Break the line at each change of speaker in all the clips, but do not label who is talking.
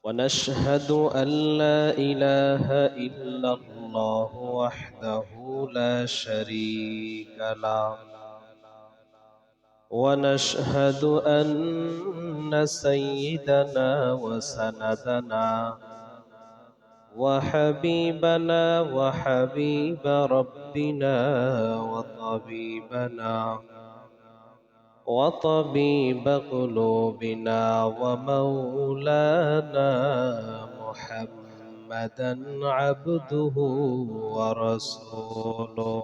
ونشهد أن لا إله إلا الله وحده لا شريك له، ونشهد أن سيدنا وسندنا وحبيبنا وحبيب ربنا وطبيبنا وطبيب قلوبنا ومولانا محمدا عبده ورسوله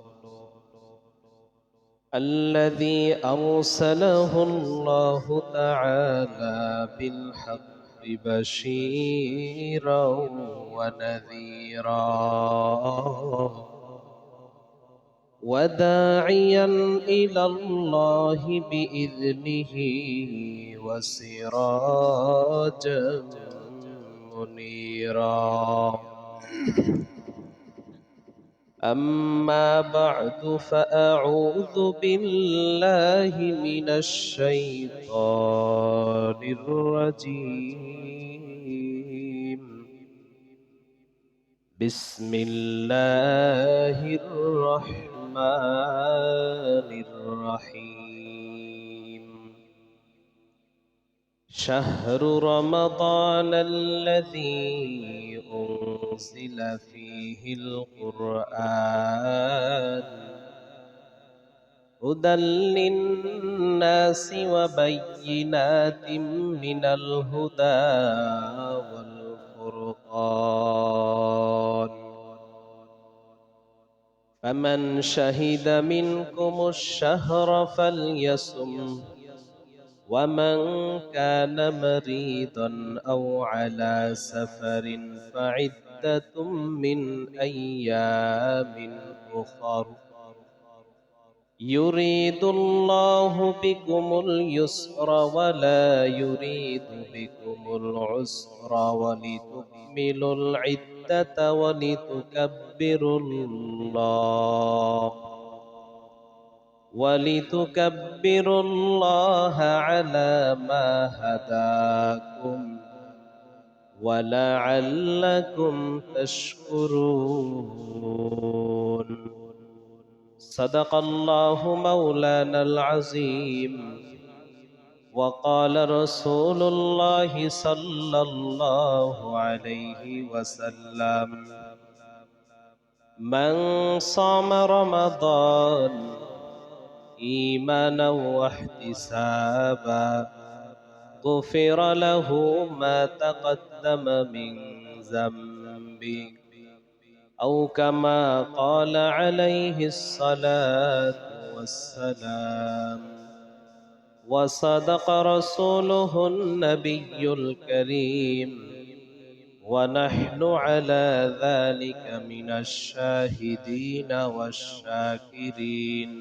الذي أرسله الله تعالى بالحق بشيرا ونذيرا وداعيا إلى الله بإذنه وسراجا منيرا. أما بعد فأعوذ بالله من الشيطان الرجيم. بسم الله الرحمن الرحيم. شهر رمضان الذي أنزل فيه القرآن هدى للناس وبينات من الهدى والفرقان، فمن شهد منكم الشهر فليصم، ومن كان مريضا أو على سفر فعدة من أيام أخر، يريد الله بكم اليسر ولا يريد بكم العسر، ولتكملوا العدة ولتكبروا الله على ما هداكم ولعلكم تشكرون. صدق الله مولانا العظيم. وقال رسول الله صلى الله عليه وسلم: من صام رمضان إيمانا واحتسابا غفر له ما تقدم من ذنبه، أو كما قال عليه الصلاة والسلام. وصدق رسوله النبي الكريم، ونحن على ذلك من الشاهدين والشاكرين،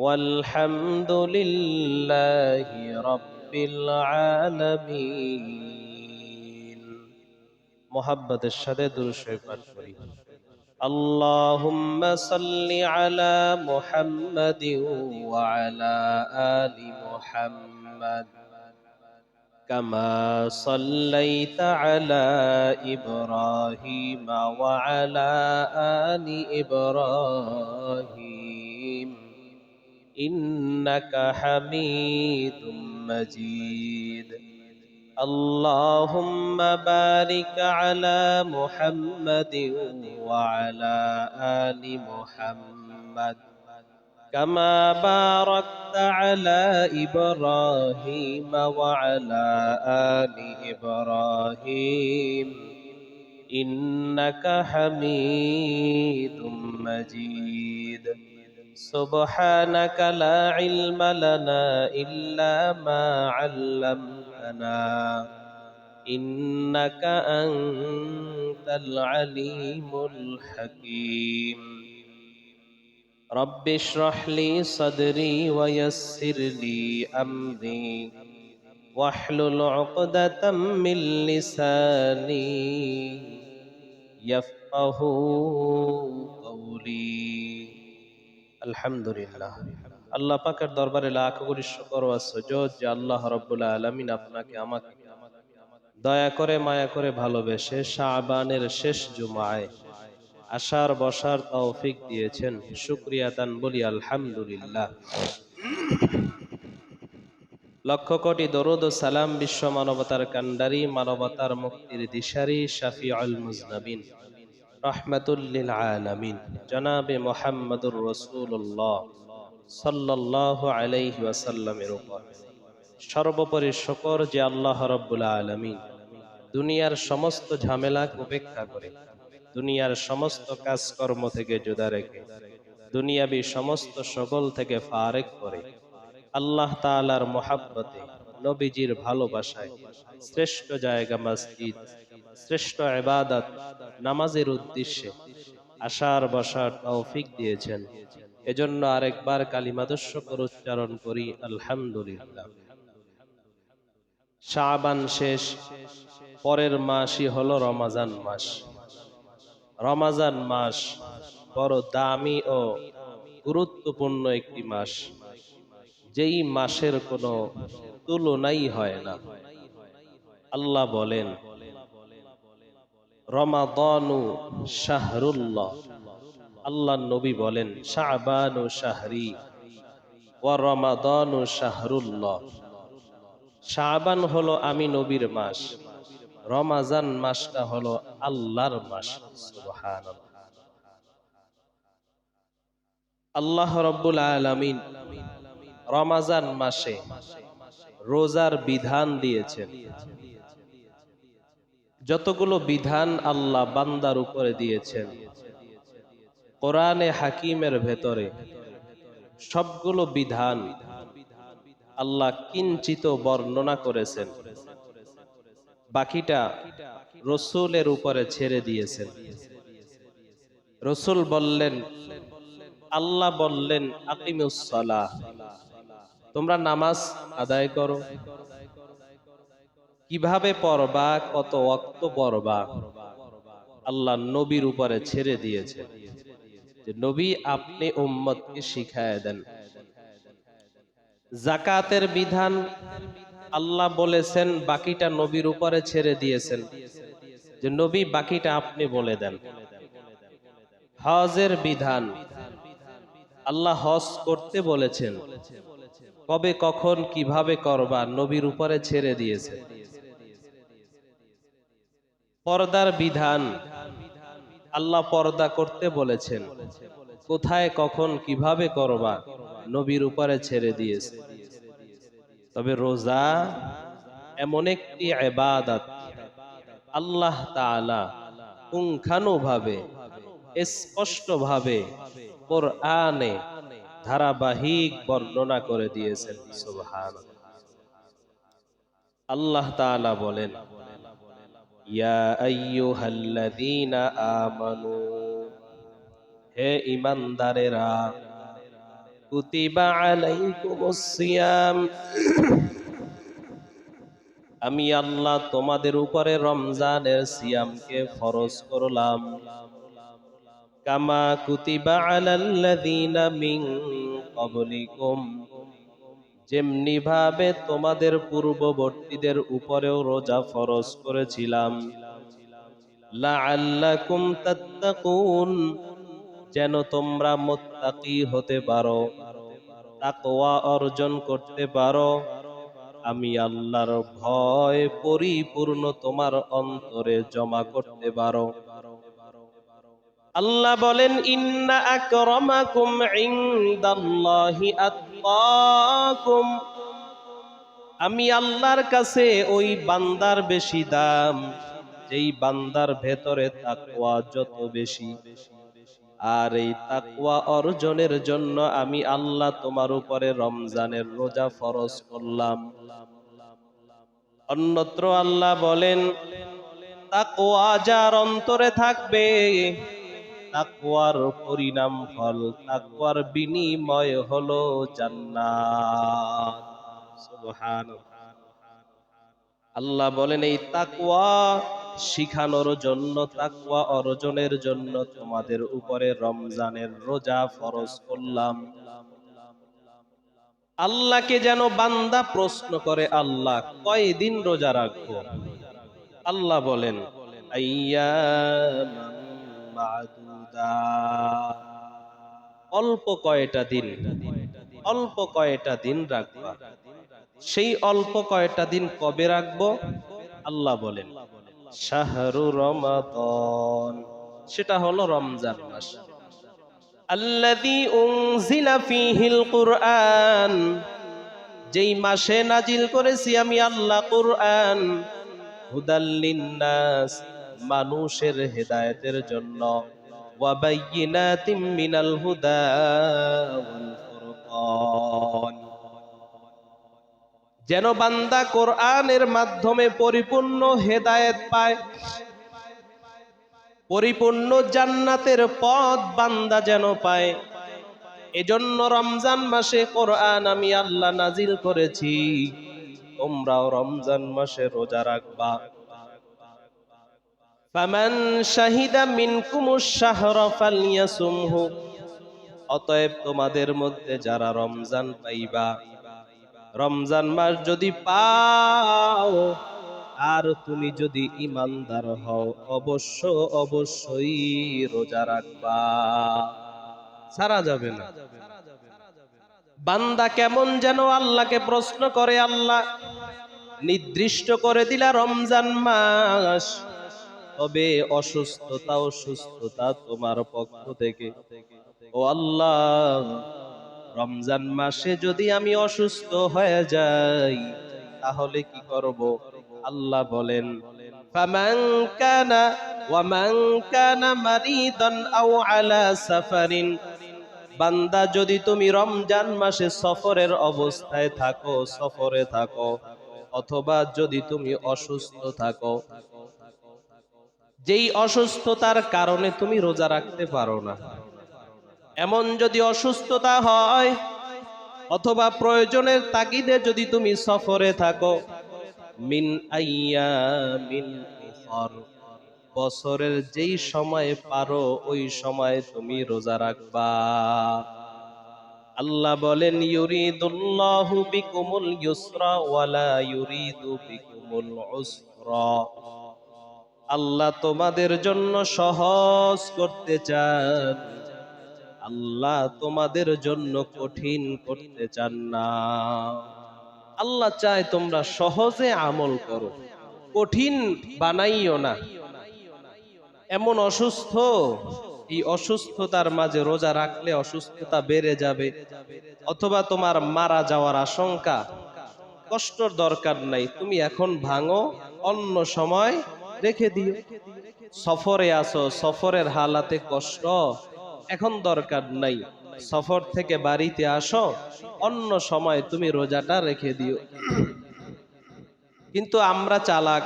والحمد لله رب العالمين. محبت الشديد الشريف الكريم. اللهم صل على محمد وعلى آل محمد كما صليت على إبراهيم وعلى آل إبراهيم إنك حميد مجيد. اللهم بارك على محمد وعلى آل محمد كما باركت على إبراهيم وعلى آل إبراهيم إنك حميد مجيد. سبحانك لا علم لنا إلا ما علمتنا إنك أنت العليم الحكيم. رب اشرح لي صدري ويسر لي أمري واحلل عقدة من لساني يفقه قولي। আলহামদুলিল্লাহ, আল্লাহ পাকের দরবারে লাখ কোটি শুকর ও সুজুদ যে আল্লাহ রাব্বুল আলামিন আপনাকে আমাকে দয়া করে মায়া করে ভালোবেসে শাবানের শেষ জুমায় আসার বসার তৌফিক দিয়েছেন, শুকরিয়া তান বলি আলহামদুলিল্লাহ। লক্ষ কোটি দরুদ ও সালাম বিশ্ব মানবতার কান্ডারি, মানবতার মুক্তির দিশারি, শাফিউল মুজনাবিন, রাহমাতুল লিল আলামিন জনাবে মুহাম্মদুর রাসূলুল্লাহ সাল্লাল্লাহু আলাইহি ওয়াসাল্লামের উপর সর্বোপরি শুকর যে আল্লাহ রাব্বুল আলামিন দুনিয়ার সমস্ত ঝামেলাকে উপেক্ষা করে, দুনিয়ার সমস্ত কাজকর্ম থেকে জুদা রেখে, দুনিয়াবি সমস্ত সকল থেকে ফারেক করে আল্লাহ তাআলার মহাব্বতে, নবীজির ভালোবাসায় শ্রেষ্ঠ জায়গা মসজিদ, শ্রেষ্ঠ ইবাদত নামাজের উদ্দেশ্যে আসার বসার তৌফিক দিয়েছেন। এজন্য আরেকবার কালিমাতুশ শুকর উচ্চারণ করি আলহামদুলিল্লাহ। শাবান শেষ, পরের মাসই হলো রমাজান মাস। রমাজান মাস বড় দামি ও গুরুত্বপূর্ণ একটি মাস, যেই মাসের কোনো তুলনাই হয় না। আল্লাহ বলেন, রমাদানু শাহরুল্লাহ, আল্লাহ নবী বলেন শাবানু শাহরি ওয়া রমাদানু শাহরুল্লাহ। শাবান হলো আমি নবীর মাস, রমাজান মাসটা হলো আল্লাহর মাস। সুবহানাল্লাহ। আল্লাহ রাব্বুল আলামিন রমাজান মাসে রোজার বিধান দিয়েছেন। যতগুলো বিধান আল্লাহ বান্দার উপরে দিয়েছেন কোরআনে হাকিমের ভেতরে, সবগুলো বিধান আল্লাহ কিঞ্চিত বর্ণনা করেছেন, বাকিটা রসূলের উপরে ছেড়ে দিয়েছেন। রসূল বললেন, আল্লাহ বললেন আকিমুস সালাহ, তোমরা নামাজ আদায় করো। কিভাবে পড়বা, কত ওয়াক্ত পড়বা, আল্লাহ নবীর উপরে ছেড়ে দিয়েছেন, যে নবী আপনি উম্মতকে শিখায় দেন। যাকাতের বিধান আল্লাহ বলেছেন, বাকিটা নবীর উপরে ছেড়ে দিয়েছেন, যে নবী বাকিটা আপনি বলে দেন। হজের বিধান আল্লাহ হজ করতে বলেছেন, কবে কখন কিভাবে করবা নবীর উপরে ছেড়ে দিয়েছেন। পর্দার বিধান আল্লাহ পর্দা করতে বলেছেন, কোথায় কখন কিভাবে করবা নবীর উপরে ছেড়ে দিয়েছে। তবে রোজা এমন একটি ইবাদত আল্লাহ তাআলা পুঙ্খানুভাবে স্পষ্টভাবে কোরআনে ধারাবাহিক বর্ণনা করে দিয়েছেন। সুবহানাল্লাহ। আল্লাহ তাআলা বলেন, ইয়া আইয়ুহাল্লাযীনা আমানু, হে ঈমানদারেরা, কুতিবা আলাইকুমুস সিয়াম, আমি আল্লাহ তোমাদের উপরে রমজানের সিয়ামকে ফরজ করলাম। কামা কুতিবা আলাল্লাযীনা মিন ক্বাবলিকুম, যেমনি ভাবে তোমাদের পূর্ববর্তীদের উপরেও রোজা ফরজ করেছিলাম। লাআল্লাকুম তাত্তাকুন, যেন তোমরা মুত্তাকি হতে পারো, তাকওয়া অর্জন করতে পারো, আমি আল্লাহর ভয় পরিপূর্ণ তোমার অন্তরে জমা করতে পারো। আল্লাহ বলেন, ইন্না আকরামাকুম ইনদাল্লাহি আতকাকুম, আমি আল্লাহর কাছে ওই বান্দার বেশি দাম যেই বান্দার ভেতরে তাকওয়া যত বেশি। আর এই তাকওয়া অর্জনের জন্য আমি আল্লাহ তোমার উপরে রমজানের রোজা ফরজ করলাম। অন্যত্র আল্লাহ বলেন, তাকওয়া যার অন্তরে থাকবে, তাকওয়ার পরিণাম ফল, তাকওয়ার বিনিময় হলো জান্নাত। সুবহানাল্লাহ। আল্লাহ বলেন, এই তাকওয়া শিখানোর জন্য, তাকওয়া অর্জনের জন্য তোমাদের উপরে রমজানের রোজা ফরজ করলাম। আল্লাহকে যেন বান্দা প্রশ্ন করে, আল্লাহ কয়দিন রোজা রাখবো? আল্লাহ বলেন আইয়ামান মা'দুদাত, অল্প কয়টা দিন, অল্প কয়টা দিন রাখবা। সেই অল্প কয়টা দিন কবে রাখবো? আল্লাহ বলেন শাহরু রমাদান, সেটা হলো রমজান মাস। আল্লাযী উনজিলা ফীহিল কুরআন, যেই মাসে নাজিল করেছি আমি আল্লাহ কুরআন, হুদাল লিন্নাস, মানুষের হেদায়েতের জন্য, ওয়া বাইয়িনাতিম মিনাল হুদা ওয়াল ফুরকান, যেন বান্দা কোরআনের মাধ্যমে পরিপূর্ণ হেদায়েত পায়, পরিপূর্ণ জান্নাতের পথ বান্দা যেন পায়। এজন্য রমজান মাসে কোরআন আমি আল্লাহ নাজিল করেছি, তোমরাও রমজান মাসে রোজা রাখবা। ফামান শাহিদা মিনকুমুশ শাহরা ফালইয়াসুমহু, অতএব তোমাদের মধ্যে যারা রমজান পাইবা, রমজান মাস যদি পাও আর তুমি যদি ঈমানদার হও, অবশ্যই রোজা রাখবা, ছাড়া যাবে না। বান্দা কেমন যেন আল্লাহকে প্রশ্ন করে, আল্লাহ নির্দিষ্ট করে দিলা রমজান মাস, তবে অসুস্থতা তোমার পক্ষ থেকে। ও আল্লাহ, রমজান মাসে যদি আমি অসুস্থ হয়ে যাই তাহলে কি করব? আল্লাহ বলেন ফামান কানা ওয়া মান কানা মারিদান আও আলা সাফারিন, বান্দা যদি তুমি রমজান মাসে সফরে থাকো অথবা যদি তুমি অসুস্থ থাকো, যেই অসুস্থতার কারণে তুমি রোজা রাখতে পারো না, এমন যদি অসুস্থতা হয় অথবা প্রয়োজনের তাগিদে যদি তুমি সফরে থাকো, মিন আইয়ামিন উখর, বছরের যেই সময় পারো ওই সময় তুমি রোজা রাখবা। আল্লাহ বলেন ইউরিদুল্লাহু বিকুমুল ইউসরা ওয়ালা ইউরিদু বিকুমুল উসরা, আল্লাহ তোমাদের জন্য সহজ করতে চান, আল্লাহ তোমাদের জন্য কঠিন করতে চান না। আল্লাহ চায় তোমরা সহজে আমল করো, কঠিন বানাইও না। এমন অসুস্থ, এই অসুস্থতার মাঝে রোজা রাখলে অসুস্থতা বেড়ে যাবে অথবা তোমার মারা যাওয়ার আশঙ্কা, কষ্টর দরকার নাই, তুমি এখন ভাঙো, অন্য সময় রেখে দিও। সফরে আসো, সফরের হালাতে কষ্ট, এখন দরকার নাই, সফর থেকে বাড়িতে আসো, অন্য সময় তুমি রোজাটা রেখে দিও। কিন্তু আমরা চালাক,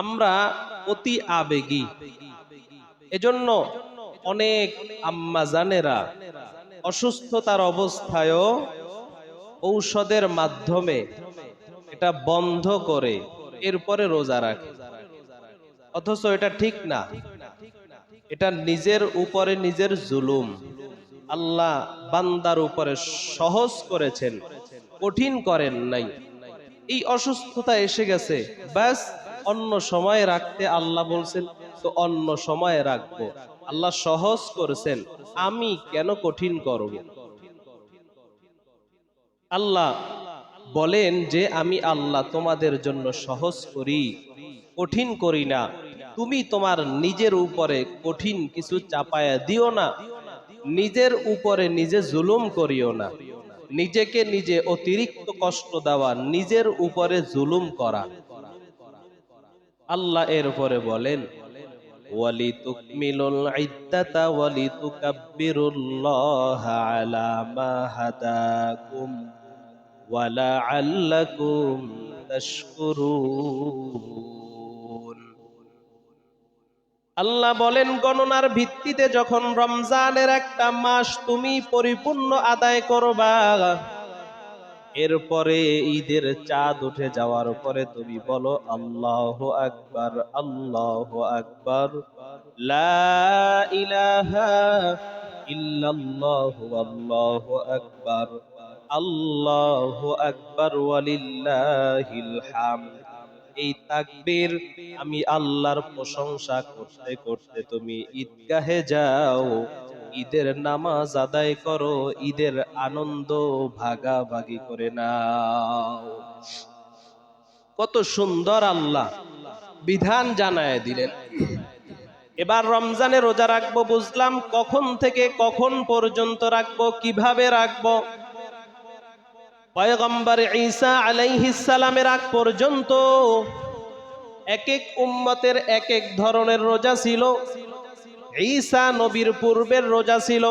আমরা অতি আবেগী, এজন্য অনেক আম্মা জানেরা অসুস্থতার অবস্থায়ও ঔষধের মাধ্যমে এটা বন্ধ করে এরপরে রোজা রাখে, অথচ এটা ঠিক না, এটা নিজের উপরে নিজের জুলুম। আল্লাহ বান্দার উপরে সহজ করেছেন, কঠিন করেন নাই। এই অসুস্থতা এসে গেছে, ব্যাস অন্য সময় রাখতে আল্লাহ বলছেন, তো অন্য সময় রাখবো। আল্লাহ সহজ করেছেন, আমি কেন কঠিন করব? আল্লাহ বলেন যে আমি আল্লাহ তোমাদের জন্য সহজ করি, কঠিন করি না। তুমি তোমার নিজের উপরে কঠিন কিছু চাপায়া দিও না, নিজের উপরে নিজে জুলুম করিও না। নিজেকে নিজে অতিরিক্ত কষ্ট দেওয়া, নিজের উপরে জুলুম করা। আল্লাহ এর উপরে বলেন ওয়ালিতুকমিলুল ইদ্দাতা ওয়ালিতুকাব্বিরুল্লাহা আলা মা হাদাকুম ওয়ালাআল্লাকুম তাশকুরুন। আল্লাহ বলেন গণনার ভিত্তিতে যখন রমজানের একটা মাস তুমি পরিপূর্ণ আদায় করবা, এরপরে ঈদের চাঁদ উঠে যাওয়ার পরে তুমি বলো আল্লাহু আকবার, আল্লাহু আকবার, লা ইলাহা ইল্লাল্লাহু আল্লাহু আকবার, আল্লাহু আকবার ওয়ালিল্লাহিল হামদ। এই তাকবীর আমি আল্লাহর প্রশংসা করতে করতে তুমি ঈদগাহে যাও, ঈদের নামাজ আদায় করো, ঈদের আনন্দ ভাগাভাগি করে নাও। কত সুন্দর আল্লাহ বিধান জানায় দিলেন। এবার রমজানে রোজা রাখবো বুঝলাম, কখন থেকে কখন পর্যন্ত রাখবো, কিভাবে রাখবো? পয়গম্বর ঈসা আলাইহিস সালামের আগ পর্যন্ত এক এক উম্মতের এক এক ধরনের রোজা ছিল। ঈসা নবীর পূর্বের রোজা ছিল।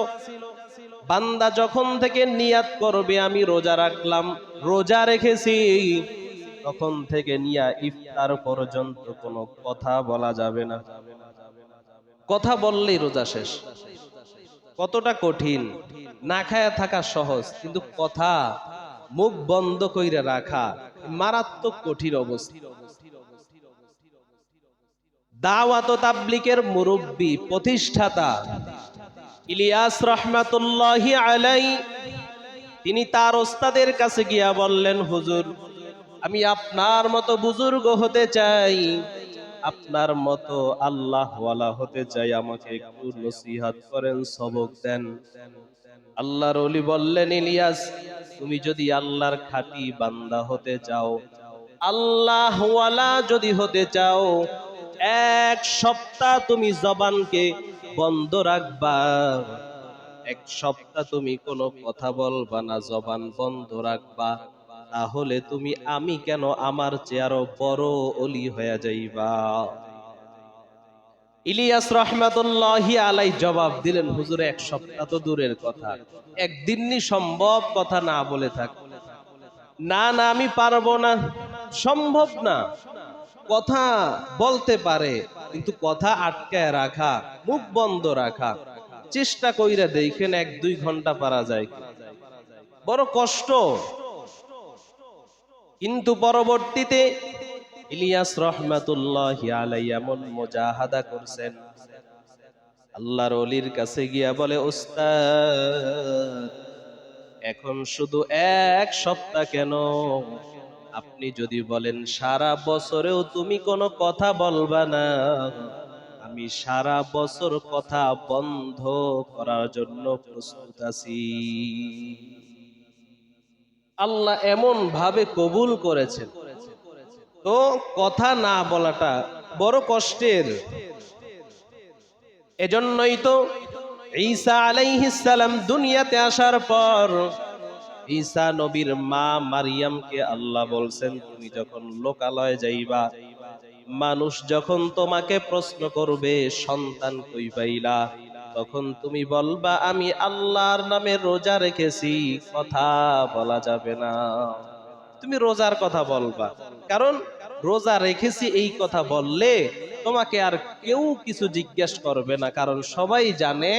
বান্দা যখন থেকে নিয়াত করবে আমি রোজা রাখলাম, রোজা রেখেছি, তখন থেকে নিয়া ইফতার পর্যন্ত কোনো কথা বলা যাবে না। কথা বললেই রোজা শেষ। কতটা কঠিন! না খায়া থাকা সহজ, কিন্তু কথা মুখ বন্ধ কইরা রাখা মারাত্মক কঠিন অবস্থা। দাওয়াত ও তাবলীগের মুরব্বী প্রতিষ্ঠাতা ইলিয়াস রাহমাতুল্লাহি আলাইহি, তিনি তার ওস্তাদের কাছে গিয়া বললেন, হুজুর আমি আপনার মতো বুজুর্গ হতে চাই, আপনার মতো আল্লাহওয়ালা হতে চাই, আমাকে একটু নসিহত করেন, সবক দেন। আল্লাহর ওলি বললেন, ইলিয়াস তুমি যদি আল্লাহর খাঁটি বান্দা হতে চাও, আল্লাহওয়ালা যদি হতে চাও, এক সপ্তাহ তুমি জবানকে বন্ধ রাখবা। এক সপ্তাহ তুমি কোনো কথা বলবা না, জবান বন্ধ রাখবা, তাহলে তুমি আমি কেন আমার চেয়ে আরো বড় ওলি হয়ে যাইবা। ইলিয়াস রাহমাতুল্লাহি আলাইহি জবাব দিলেন, হুজুর এক সপ্তাহ তো দূরের কথা, একদিনই সম্ভব কথা না বলে থাক। না না আমি পারবো না, সম্ভব না। কথা বলতে পারে, কিন্তু কথা আটকায় রাখা, মুখ বন্ধ রাখা, চেষ্টা কইরা দেখেন 1-2 ঘন্টা পারা যায়, বড় কষ্ট। কিন্তু পরবর্তীতে ইলিয়াস রাহমাতুল্লাহি আলাইহি এমন মুজাহাদা করছেন, আল্লাহর ওলির কাছে গিয়া বলে, উস্তাদ এখন শুধু এক সপ্তাহ কেন, আপনি যদি বলেন সারা বছরেও তুমি কোনো কথা বলবা না, আমি সারা বছর কথা বন্ধ করার জন্য প্রস্তুত আছি। আল্লাহ এমন ভাবে কবুল করেছেন। তো কথা না বলাটা বড় কষ্টের। এজন্যই তো ঈসা আলাইহিস সালাম দুনিয়াতে আসার পর ঈসা নবীর মা মারিয়ামকে আল্লাহ বলছেন, তুমি যখন লোকালয়ে যাইবা, মানুষ যখন তোমাকে প্রশ্ন করবে সন্তান কই পাইলা, তখন তুমি বলবা আমি আল্লাহর নামে রোজা রেখেছি, কথা বলা যাবে না। তুমি রোজার কথা বলবা, কারণ রোজা রেখেছি এই কথা বললে তোমাকে আর কেউ কিছু জিজ্ঞেস করবে না, কারণ সবাই জানে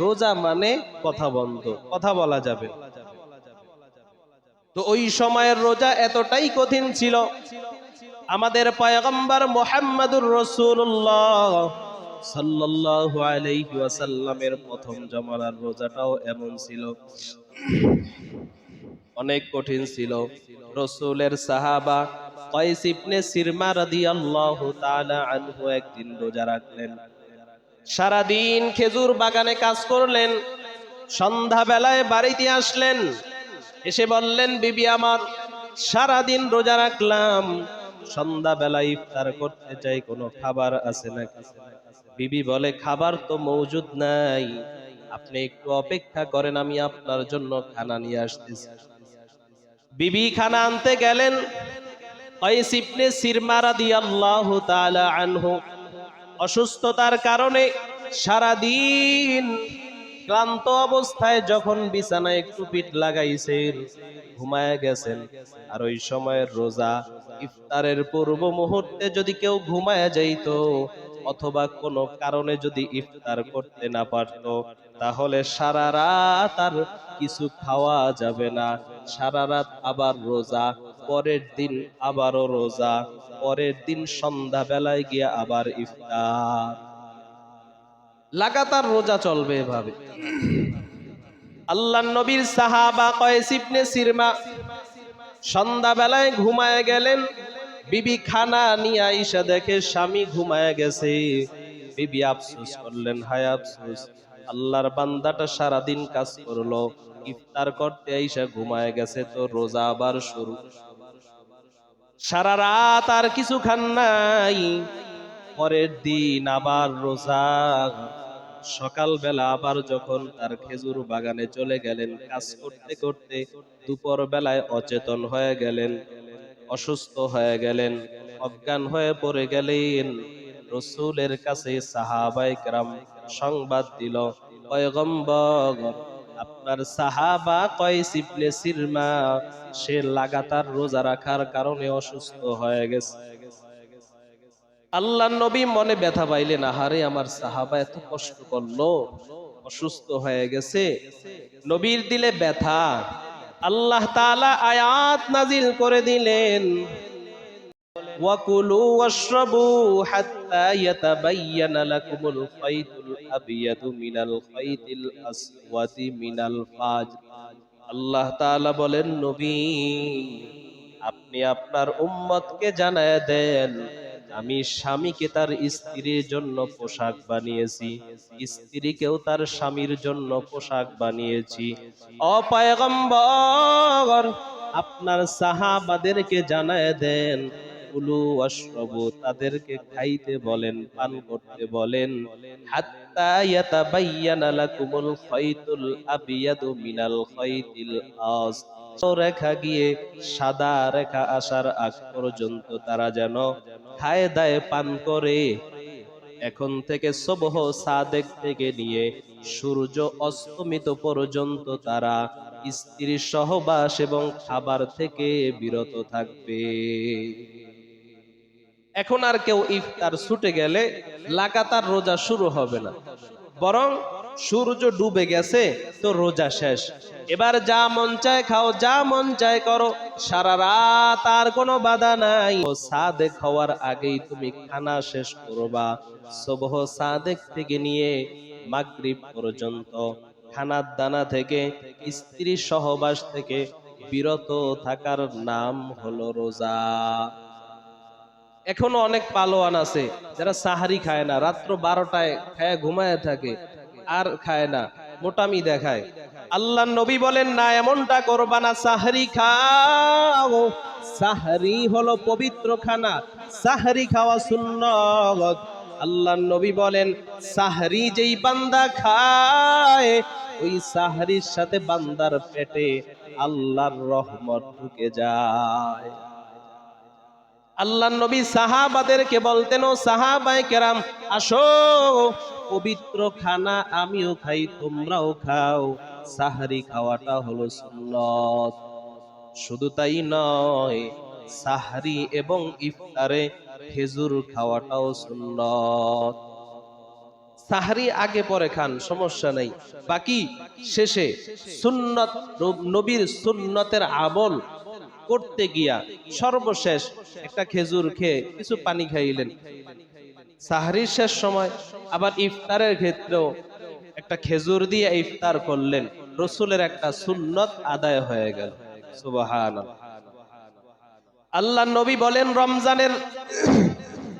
রোজা মানে কথা বন্ধ, কথা বলা যাবে। তো ওই সময়ের রোজা এতটাই কঠিন ছিল, আমাদের পয়গম্বর মুহাম্মদুর রাসূলুল্লাহ সাল্লাল্লাহু আলাইহি ওয়াসাল্লামের প্রথম জমানার রোজাটাও এমন ছিল, অনেক কঠিন ছিল। রাসূলের সাহাবা কায়েস ইবনে সিরমা রাদিয়াল্লাহু তাআলা আনহু একদিন রোজা রাখলেন, সারা দিন খেজুর বাগানে কাজ করলেন, সন্ধ্যা বেলায় বাড়িতে আসলেন, এসে বললেন, বিবি আমার সারা দিন রোজা রাখলাম, সন্ধ্যা বেলায় ইফতার করতে চাই, কোনো খাবার আছে নাকি? বিবি বলে, খাবার তো মওজুদ নাই, আপনি একটু অপেক্ষা করেন, আমি আপনার জন্য খানা নিয়ে আসতেছি। বিবি খানা আনতে গেলেন। কায়েস ইবনে সিরমা রাদিয়াল্লাহু তাআলা আনহু অসুস্থতার কারণে সারা দিন ক্লান্ত অবস্থায় যখন বিছানায় একটু পিঠ লাগাইছেন, ঘুমায় গেছেন। আর ওই সময়ের রোজা, ইফতারের পূর্ব মুহূর্তে যদি কেউ ঘুমায় যাইতো অথবা কোনো কারণে যদি ইফতার করতে না পারত, তাহলে সারা রাত আর কিছু খাওয়া যাবে না, সারা রাত আবার রোজা, পরের দিন আবারও রোজা, পরের দিন সন্ধ্যা বেলায় গিয়ে আবার ইফতার, লাগাতার রোজা চলবে এভাবে। আল্লাহর নবীর সাহাবা কায়েস ইবনে সিরমা সন্ধ্যা বেলায় ঘুমায় গেলেন, বিবি খানা নিয়ে আইসা দেখে স্বামী ঘুমায় গেছে। বিবি আফসোস করলেন, হায় আফসোস, আল্লাহর বান্দাটা সারাদিন কাজ করলো, ইফতার করতে আইসা ঘুমায় গেছে, তো রোজা আবার শুরু। সারা রাত আর কিছু খান নাই, পরের দিন আবার রোজা। সকালবেলা আবার যখন তার খেজুর বাগানে চলে গেলেন, কাজ করতে করতে দুপুর বেলায় অচেতন হয়ে গেলেন, অসুস্থ হয়ে গেলেন, অজ্ঞান হয়ে পড়ে গেলেন। রসূলের কাছে সাহাবায়ে কেরাম সংবাদ দিল, পয়গম্বর, আপনার সাহাবা কয়স ইবনে সিরমা সে লাগাতার রোজা রাখার কারণে অসুস্থ হয়ে গেছে। আল্লাহর নবী মনে ব্যথা পাইলেন, আহারে আমার সাহাবা এত কষ্ট করলো, অসুস্থ হয়ে গেছে। নবীর দিলে ব্যথা। আল্লাহ তাআলা আয়াত নাজিল করে দিলেন, ওয়াকুলু ওয়াশরাবু হাত্তা ইয়াতাবায়্যানা লাকুমুল খাইতুল আবিয়াদু মিনাল খাইতিল আসওয়াদি মিনাল ফাজর। আল্লাহ তাআলা বলেন, নবী আপনি আপনার উম্মতকে জানায় দেন, আমি স্বামীকে তার স্ত্রীর জন্য পোশাক বানিয়েছি, স্ত্রীকেও তার স্বামীর জন্য পোশাক বানিয়েছি। ও পয়গম্বর, আপনার সাহাবাদেরকে জানায় দেন, কুলু ওয়াশরাবু, তাদেরকে খাইতে বলেন, পান করতে বলেন, হাত্তা ইয়াতাবায়্যানা লাকুমুল খাইতুল আবিয়াদু মিনাল খাইতিল আসওয়াদ, রেখা গিয়ে সাদা রেখা আসার আগ পর্যন্ত তারা যেন খায় দায় পান করে। এখন থেকে সুবহ সাদেক থেকে নিয়ে সূর্য অস্তমিত পর্যন্ত তারা স্ত্রীর সহবাস এবং খাবার থেকে বিরত থাকবে। এখন আর কেউ ইফতার ছুটে গেলে লাগাতার রোজা শুরু হবে না, বরং সূর্য ডুবে গেছে তো রোজা শেষ, এবার যা মন চায় খাও, যা মন চায় করো, সারা রাত আর কোনো বাধা নাই। ও সাদেক হওয়ার আগেই তুমি খানা শেষ করবা। সুবহ সাদেক থেকে নিয়ে মাগরিব পর্যন্ত খানার দানা থেকে, স্ত্রী সহবাস থেকে বিরত থাকার নাম হলো রোজা। এখনো অনেক পালোয়ান আছে যারা সাহারি খায় না, রাত্র 12টায় খায় ঘুমায় থাকে, আর খায় না, মোটামি দেখায়। আল্লাহর নবী বলেন, না, এমনটা করবা না, সাহারি খাও। সাহারি হলো পবিত্র খানা, সাহারি খাওয়া সুন্নত। আল্লাহর নবী বলেন, সাহারি যেই বান্দা খায়, ওই সাহারির সাথে বান্দার পেটে আল্লাহর রহমত ঢুকে যায়। আল্লাহর নবী সাহাবাদেরকে বলতেন, ও সাহাবায়ে কেরাম, আসো, পবিত্র খানা আমিও খাই, তোমরাও খাও। সাহারি খাওয়াটা হলো সুন্নত। শুধু তাই নয়, সাহারি এবং ইফতারে খেজুর খাওয়াটাও সুন্নত। সাহারি আগে পরে খান, সমস্যা নাই, বাকি শেষে সুন্নত, নবীর সুন্নতের আমল করতে গিয়া সর্বশেষ একটা খেজুর খেয়ে কিছু পানি খাইলেন। সাহরির শেষ সময় আবার ইফতারের ক্ষেত্রেও একটা খেজুর দিয়ে ইফতার করলেন, রসুলের একটা সুন্নত আদায় হয়ে গেল। সুবহানাল্লাহ। আল্লাহর নবী বলেন, রমজানের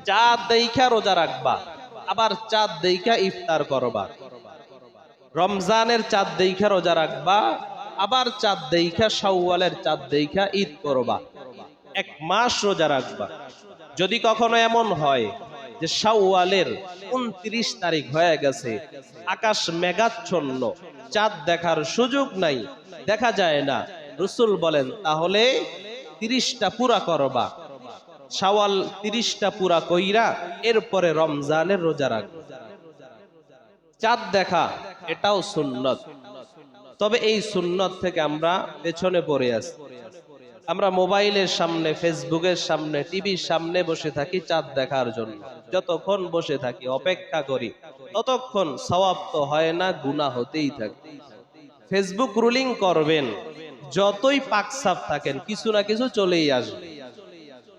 চাঁদ দেইখা রোজা রাখবা, আবার চাঁদ দেইখা ইফতার করবা। রমজানের চাঁদ দেইখা রোজা রাখবা, আবার চাঁদ দেইখা শাওয়ালের চাঁদ দেইখা ঈদ করবা। 1 মাস রোজা রাখবা। যদি কখনো এমন হয় যে শাওয়ালের 29 তারিখ হয়ে গেছে, আকাশ মেঘাচ্ছন্ন, চাঁদ দেখার সুযোগ নাই, দেখা যায় না, রাসূল বলেন তাহলে 30টা পুরা করবা। শাওয়াল 30টা পুরা কইরা এরপরে রমজানের রোজা রাখবা। চাঁদ দেখা এটাও সুন্নত। তবে এই সুন্নত থেকে আমরা পেছনে পড়ে আছি। আমরা মোবাইলের সামনে, ফেসবুকের সামনে, টিভির সামনে বসে থাকি চাঁদ দেখার জন্য। যতক্ষণ বসে থাকি, অপেক্ষা করি, ততক্ষণ সওয়াব তো হয় না, গুনাহ হতেই থাকে। ফেসবুক রুলিং করবেন, যতই পাকসাফ থাকেন, কিছু না কিছু চলেই আসবে,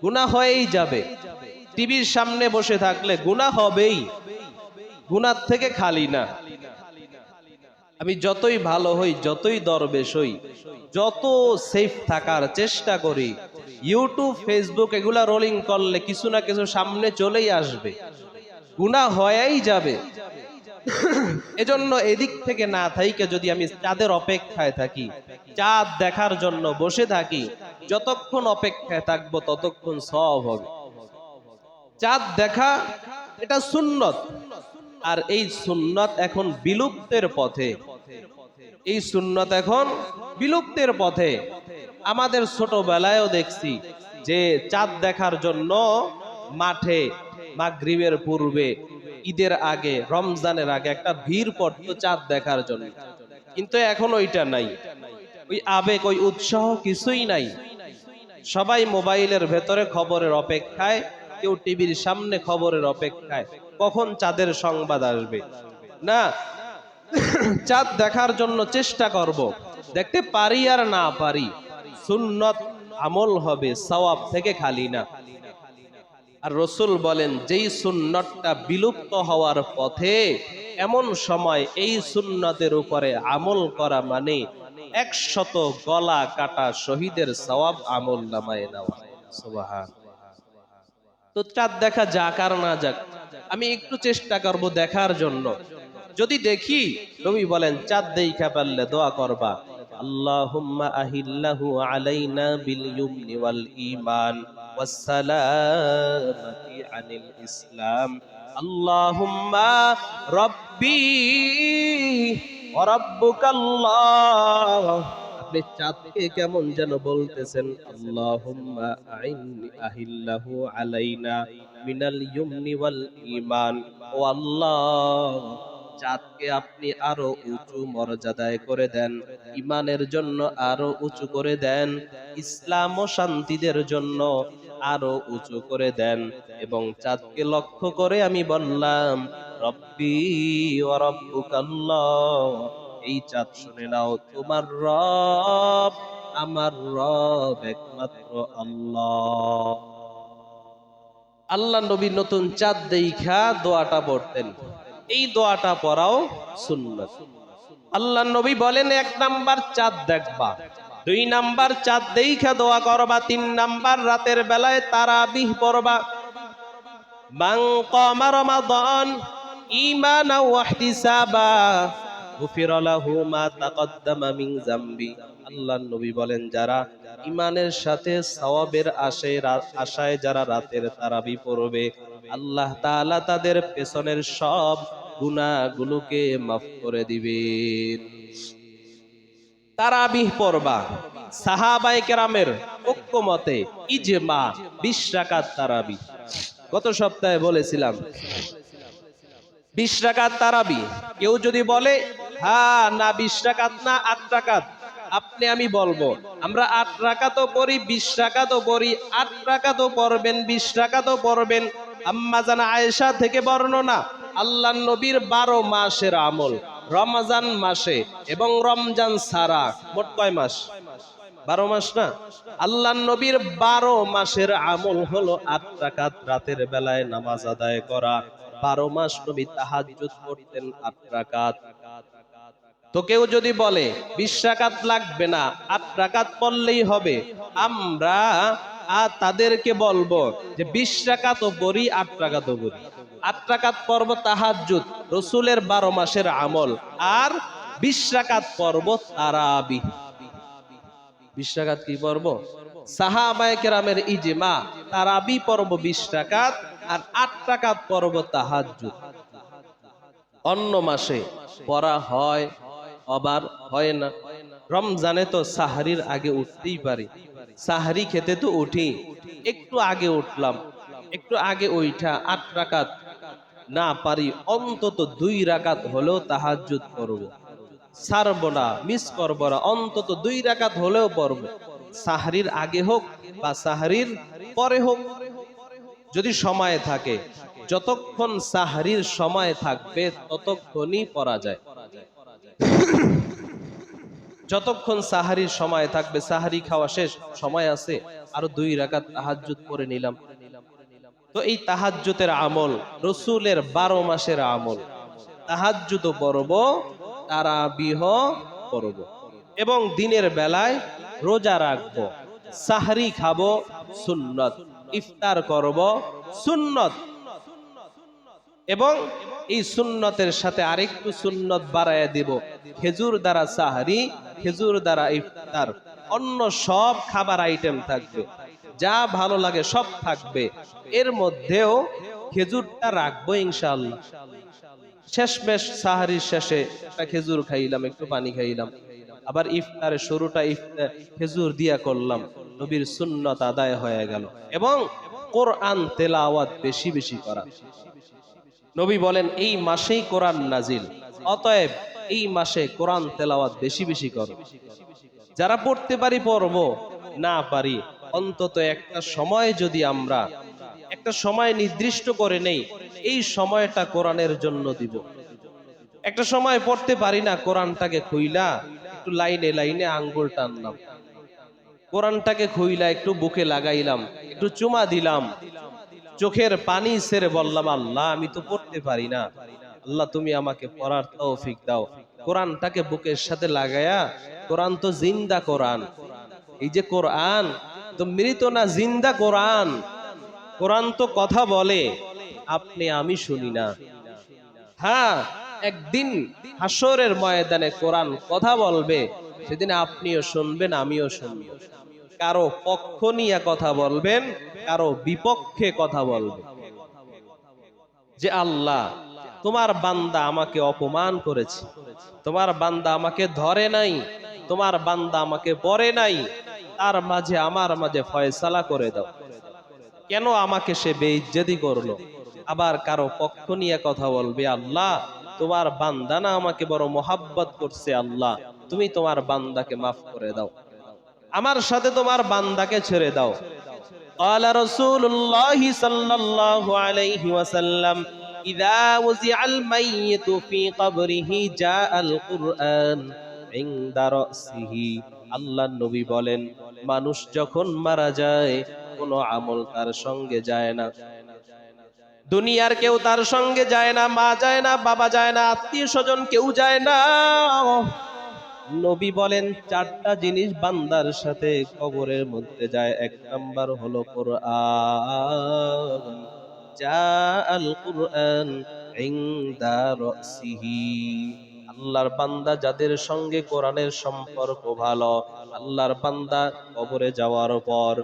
গুনাহ হয়েই যাবে। টিভির সামনে বসে থাকলে গুনাহ হবেই, গুনাহ থেকে খালি না। আমি যতই ভালো হই, যতই দরবেশ হই, যত সেফ থাকার চেষ্টা করি, ইউটিউব ফেসবুক এগুলা রোলিং করলে কিছু না কিছু সামনে চলেই আসবে, গুনাহ হয়েই যাবে। এজন্য এদিক থেকে না থাইকে যদি আমি চাঁদের অপেক্ষায় থাকি, চাঁদ দেখার জন্য বসে থাকি, যতক্ষণ অপেক্ষায় থাকবো ততক্ষণ সওয়াব হবে। চাঁদ দেখা এটা সুন্নত, আর এই সুন্নত এখন বিলুপ্তের পথে। এই সুন্নত এখন বিলুপ্তের পথে। আমাদের ছোটবেলায়ও দেখছি যে চাঁদ দেখার জন্য মাঠে মাগরিবের পূর্বে, ঈদের আগে, রমজানের আগে একটা ভিড় পড়তো চাঁদ দেখার জন্য। কিন্তু এখন ওইটা নাই, ওই আবেগ, ওই উৎসাহ কিছুই নাই। সবাই মোবাইলের ভেতরে খবরের অপেক্ষায়, কেউ টিভির সামনে খবরের অপেক্ষায়, কখন চাঁদের সংবাদ আসবে। না, চাঁদ দেখার জন্য চেষ্টা করব, দেখতে পারি আর না পারি, সুন্নত আমল হবে, সওয়াব থেকে খালি না। আর রাসূল বলেন যেই সুন্নতটা বিলুপ্ত হওয়ার পথে, এমন সময় এই সুন্নতের উপরে আমল করা মানে 100 গলা কাটা শহীদের সওয়াব আমল নামায় নেওয়া। সুবহানাল্লাহ। তো চাঁদ দেখা যাক আর না যাক, আমি একটু চেষ্টা করব দেখার জন্য। যদি দেখি, নবী বলেন চাঁদ দেইখা পারলে দোয়া করবা, আল্লাহুম্মা আহিল্লাহু আলাইনা বিল ইয়ুমনি ওয়াল ঈমান ওয়াস সালামাতি আনিল ইসলাম, আল্লাহুম্মা রাব্বি ওয়া রাব্বুকাল্লাহ। আপনি চাঁদকে কেমন যেন বলতেছেন, আল্লাহুম্মা আহিল্লাহু আলাইনা মিনাল ইয়ুমনি ওয়াল ঈমান। ও আল্লাহ, চাঁদকে আপনি আরো উঁচু মর্যাদায় করে দেন, ইমানের জন্য আরো উঁচু করে দেন, ইসলাম ও শান্তিদের জন্য আরো উঁচু করে দেন। এবং চাঁদকে লক্ষ্য করে আমি বললাম, রব্বি ওয়া রাব্বুকাল্লাহ। এই চাঁদ শুনে নাও, তোমার রব আমার রব একমাত্র আল্লাহ। আল্লাহ নবী নতুন চাঁদ দেইখা দোয়াটা পড়তেন। এই দোয়াটা পড়াও সুন্নাত। আল্লাহ নবী বলেন, 1 নাম্বার চাঁদ দেখবা, 2 নাম্বার চাঁদ দেইখা দোয়া করবা, 3 নাম্বার রাতের বেলায় তারাবিহ পড়বা। মান কামা রমাদান ঈমানা ওয়া ইহতিসাবা গুফিরা লাহু মা তাকদ্দামা মিন যামবি। আল্লাহর নবী বলেন, যারা ঈমানের সাথে সওয়াবের আশায় যারা রাতের তারাবি পড়বে, আল্লাহ তাআলা তাদের পেছনের সব গুনাহগুলোকে মাফ করে দিবেন। তারাবিহ পড়বা, সাহাবায়ে কেরামের ঐক্যমতে ইজমা 20 রাকাত তারাবি। গত সপ্তাহে বলেছিলাম 20 রাকাত তারাবি। কেউ যদি বলে হ্যাঁ না 20 রাকাত না 8 রাকাত, আপনি আমি বলবো আমরা 8 রাকাতও পড়ি, 20 রাকাতও পড়ি। 8 রাকাতও পড়বেন, 20 রাকাতও পড়বেন। আম্মা জানা আয়েশা থেকে বর্ণনা, আল্লাহর নবীর 12 মাসের আমল রমজান মাসে এবং রমজান ছাড়া মোট কয় মাস? 12 মাস না? আল্লাহর নবীর 12 মাসের আমল হলো 8 রাকাত রাতের বেলায় নামাজ আদায় করা। 12 মাস নবী তাহাজ্জুদ পড়তেন 8 রাকাত। তো কেউ যদি বলে 20 রাকাত লাগবে না, 8 রাকাত পড়লেই হবে, আমরা তাদেরকে বলবো যে 20 রাকাতও পড়ি, 8 রাকাতও পড়ি। 8 রাকাত পড়ব তাহাজ্জুদ, রাসূলের 12 মাসের আমল, আর 20 রাকাত পড়ব তারাবিহ। 20 রাকাত কি পড়ব? সাহাবায়ে কেরামের ইজমা, তারাবি পড়ব 20 রাকাত আর 8 রাকাত পড়ব তাহাজ্জুদ। অন্য মাসে পড়া হয়, আবার হয় না। রমজানে তো সাহরির আগে উঠতেই পারি, সাহরি খেতে তো উঠি, একটু আগে উঠলাম, একটু আগে ওইটা 8 রাকাত না পারি, অন্তত 2 রাকাত হলেও তাহাজ্জুদ পড়ব, ছাড়বো না, মিস করবো না, অন্তত 2 রাকাত হলেও পড়ব। সাহরির আগে হোক বা সাহরির পরে হোক, যদি সময় থাকে। যতক্ষণ সাহরির সময় থাকবে ততক্ষণই পড়া যায়। যতক্ষণ সাহারির সময় থাকবে, সাহারি খাওয়া শেষ, সময় আছে, আরো 2 রাকাত তাহাজ্জুদ পড়ে নিলাম। তো এই তাহাজ্জুদের আমল রাসূলের 12 মাসের আমল। তাহাজ্জুদও পড়ব, তারাবিহ পড়ব, এবং দিনের বেলায় রোজা রাখবো। সাহরি খাবো সুন্নত, ইফতার করব সুন্নত, এবং এই সুন্নতের সাথে আরেকটু সুন্নত বাড়ায়া দিব, খেজুর দ্বারা সাহরি, খেজুর দ্বারা ইফতার, অন্য সব খাবার আইটেম থাকবে, যা ভালো লাগে সব থাকবে, এর মধ্যেও খেজুরটা রাখবো ইনশাআল্লাহ। শেষমেশ সাহারির শেষে একটা খেজুর খাইলাম, একটু পানি খাইলাম, আবার ইফতারের শুরুটা খেজুর দিয়া করলাম, নবীর সুন্নত আদায় হয়ে গেল। এবং কোরআন তেলাওয়াত বেশি বেশি করা। নবী বলেন এই মাসেই কোরআন নাজিল, অতএব এই মাসে কোরআন তেলাওয়াত বেশি বেশি করো। যারা পড়তে পারি পড়ব, না পারি অন্তত একটা সময় যদি আমরা একটা সময় নির্দিষ্ট করে নেই, এই সময়টা কোরআনের জন্য দিব। একটা সময় পড়তে পারি না, কোরআনটাকে খুইলা একটু লাইনে লাইনে আঙ্গুল টানলাম, কোরআনটাকে খুইলা একটু বুকে লাগাইলাম, একটু চুমা দিলাম, চোখের পানি ছেড়ে বললাম আল্লাহ আমি তো পড়তে পারি না, আল্লাহ তুমি আমাকে পড়ার তৌফিক দাও। কোরআনটাকে বুকের সাথে লাগায়া, কোরআন তো জিন্দা কোরআন, এই যে কোরআন তো মৃত না, জিন্দা কোরআন, কোরআন তো কথা বলে, আপনি আমি শুনি না। হ্যাঁ, একদিন হাসরের ময়দানে কোরআন কথা বলবে, সেদিন আপনিও শুনবেন আমিও শুনব। কারো পক্ষ নিয়ে কথা বলবেন, কারো বিপক্ষে কথা বলবেন, যে আল্লাহ তোমার বান্দা আমাকে অপমান করেছে, তোমার বান্দা আমাকে ধরে নাই, তোমার বান্দা আমাকে পড়ে নাই, তার মাঝে আমার মাঝে ফয়সালা করে দাও, কেন আমাকে সে বেইজ্জতি করলো। আবার কারো পক্ষ নিয়ে কথা বলবে, আল্লাহ তোমার বান্দা না আমাকে বড় মোহাব্বত করছে, আল্লাহ তুমি তোমার বান্দাকে মাফ করে দাও, আমার সাথে তোমার বান্দাকে ছেড়ে দাও। قال رسول الله صلى الله عليه وسلم إذا وزع الميت في قبره جاء القرآن عند رأسه। আল্লাহ নবী বলেন, মানুষ যখন মারা যায় কোনো আমল তার সঙ্গে যায় না, দুনিয়ার কেউ তার সঙ্গে যায় না, মা যায় না, বাবা যায় না, আত্মীয় স্বজন কেউ যায় না। নবী বলেন চারটা জিনিস বান্দার সাথে কবরের মধ্যে যায়। এক নাম্বার হলো কোরআন, জাআল কুরআন ইনদা রাসিহি। আল্লাহর বান্দা যাদের সঙ্গে কোরআনের সম্পর্ক ভালো, আল্লাহর বান্দা কবরে যাওয়ার পর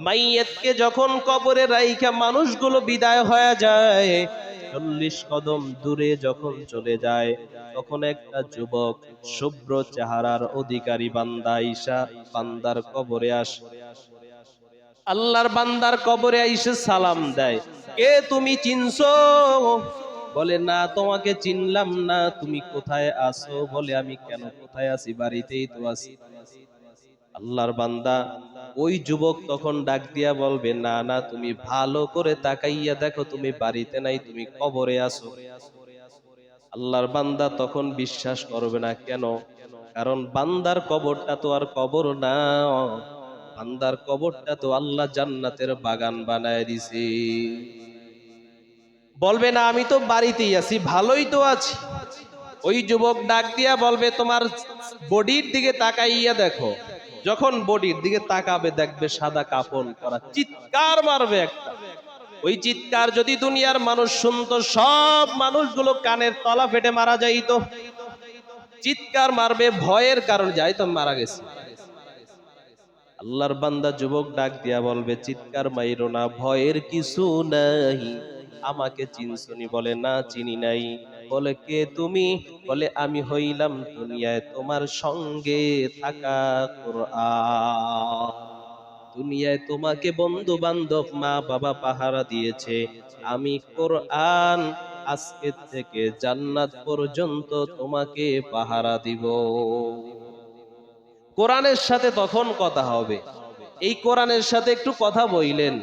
মাইয়াতকে যখন কবরে রাইখা মানুষগুলো বিদায় হয়ে যায়, 40 কদম দূরে যখন চলে যায়, তখন একটা যুবক শুভ্র চেহারার অধিকারী বান্দা আইসা বান্দার কবরে আসে, আল্লাহর বান্দার কবরে আইসা সালাম দেয়, কে তুমি চিনছো? বলে না তোমাকে চিনলাম না, তুমি কোথায় আছো? বলে আমি কেন কোথায় আছি, বাড়িতেই তো আছি। আল্লাহর বান্দা ওই যুবক তখন ডাক দিয়া বলবে, না না তুমি ভালো করে তাকাইয়া দেখো, তুমি বাড়িতে নাই, তুমি কবরে আছো। আল্লাহর বান্দা তখন বিশ্বাস করবে না। কেন? কারণ বান্দার কবরটা তো আর কবর না, বান্দার কবরটা তো আল্লাহ জান্নাতের বাগান বানায় দিছে। বলবে না আমি তো বাড়িতেই আছি, ভালোই তো আছি। ওই যুবক ডাক দিয়া বলবে, তোমার বডির দিকে তাকাইয়া দেখো। যখন বডির দিকে তাকাবে দেখবে সাদা কাফন পরা, চিৎকার মারবে একটা। ওই চিৎকার যদি দুনিয়ার মানুষ শুনতো, সব মানুষগুলো কানের তলা ফেটে মারা যাইতো। চিৎকার মারবে, ভয়ের কারণে যাইতো মারা গেছে। আল্লাহর বান্দা যুবক ডাক দিয়া বলবে, চিৎকার মাইরো না, ভয়ের কিছু নাই, আমাকে চিনছনি? বলে না চিনি নাই। বলে কে তুমি? বলে আমি হইলাম দুনিয়ায় তোমার সঙ্গে থাকা কোরআন। দুনিয়ায় তোমাকে বন্ধু বান্ধব মা বাবা পাহারা দিয়েছে, আমি কোরআন আজকে থেকে জান্নাত পর্যন্ত তোমাকে পাহারা দিব। কোরআনের সাথে তখন কথা হবে। এই কোরআনের সাথে একটু কথা বইলেন,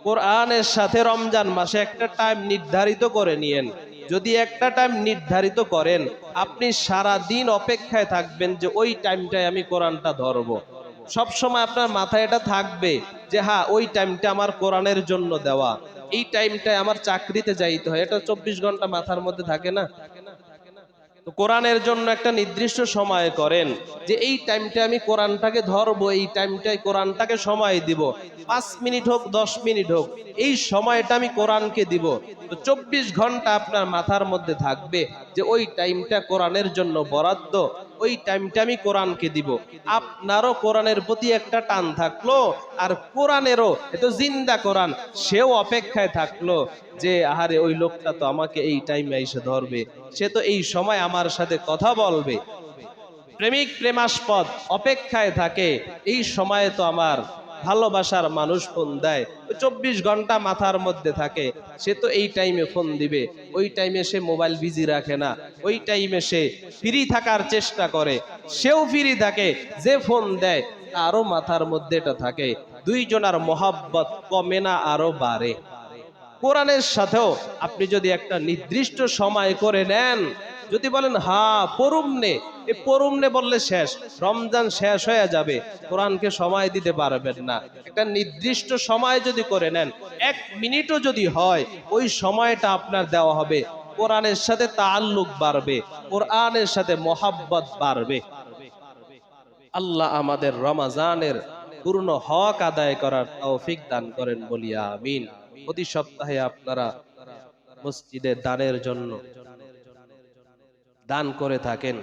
কোরআনের সাথে রমজান মাসে একটা টাইম নির্ধারিত করে নিয়েন। যদি একটা টাইম নির্ধারিত করেন, আপনি সারা দিন অপেক্ষায় থাকবেন যে ওই টাইমটায় আমি কোরআনটা ধরবো। সব সময় আপনার মাথায় এটা থাকবে যে হ্যাঁ ওই টাইমটা আমার কোরআনের জন্য দেওয়া, এই টাইমটায় আমার চাকরিতে যাইতে হয়। এটা 24 ঘন্টা মাথার মধ্যে থাকে না। তো কোরআনের জন্য একটা নির্দিষ্ট সময় করেন, যে এই টাইমটা আমি কোরআনটাকে ধরবো, এই টাইমটায় কোরআনটাকে সময় দিব। 5 মিনিট হোক, 10 মিনিট হোক, এই সময়টা আমি কোরআনকে দিব। তো 24 ঘন্টা আপনার মাথার মধ্যে থাকবে যে ওই টাইমটা কোরআনের জন্য বরাদ্দ, ওই টাইমটা আমি কোরআনকে দিব। আপনারও কোরআনের প্রতি একটা টান থাকলো, আর কোরআনেরও, এ তো জিন্দা কোরআন, সেও অপেক্ষায় থাকলো যে আহারে ওই লোকটা তো আমাকে এই টাইমে এসে ধরবে, সে তো এই সময় আমার সাথে কথা বলবে। প্রেমিক প্রেমাস্পদ অপেক্ষায় থাকে, এই সময়ে তো আমার ভালোবাসার মানুষ ফোন দেয়, 24 ঘন্টা মাথার মধ্যে থাকে, সে তো এই টাইমে ফোন দিবে। ওই টাইমে সে মোবাইল বিজি রাখে না, ওই টাইমে সে ফ্রি থাকার চেষ্টা করে, সেও ফ্রি থাকে, যে ফোন দেয় তারও মাথার মধ্যে এটা থাকে। দুইজনার মহাব্বত কমে না, আরো বাড়ে। কোরআনের সাথেও আপনি যদি একটা নির্দিষ্ট সময় করে নেন, যদি বলেন হ্যাঁ পড়ুমনে, এই পড়ুমনে বললে শেষ, রমজান শেষ হয়ে যাবে, কোরআনকে সময় দিতে পারবেন না। একটা নির্দিষ্ট সময় যদি করে নেন, 1 মিনিটও যদি হয়, ওই সময়টা আপনার দেওয়া হবে, কোরআনের সাথে তাআল্লুক বাড়বে, কোরআনের সাথে মহাব্বত বাড়বে। আল্লাহ আমাদের রমাজানের পূর্ণ হক আদায় করার তৌফিক দান করেন, বলি আমিন। প্রতি সপ্তাহে আপনারা মসজিদে দানের জন্য দান করে থাকেন।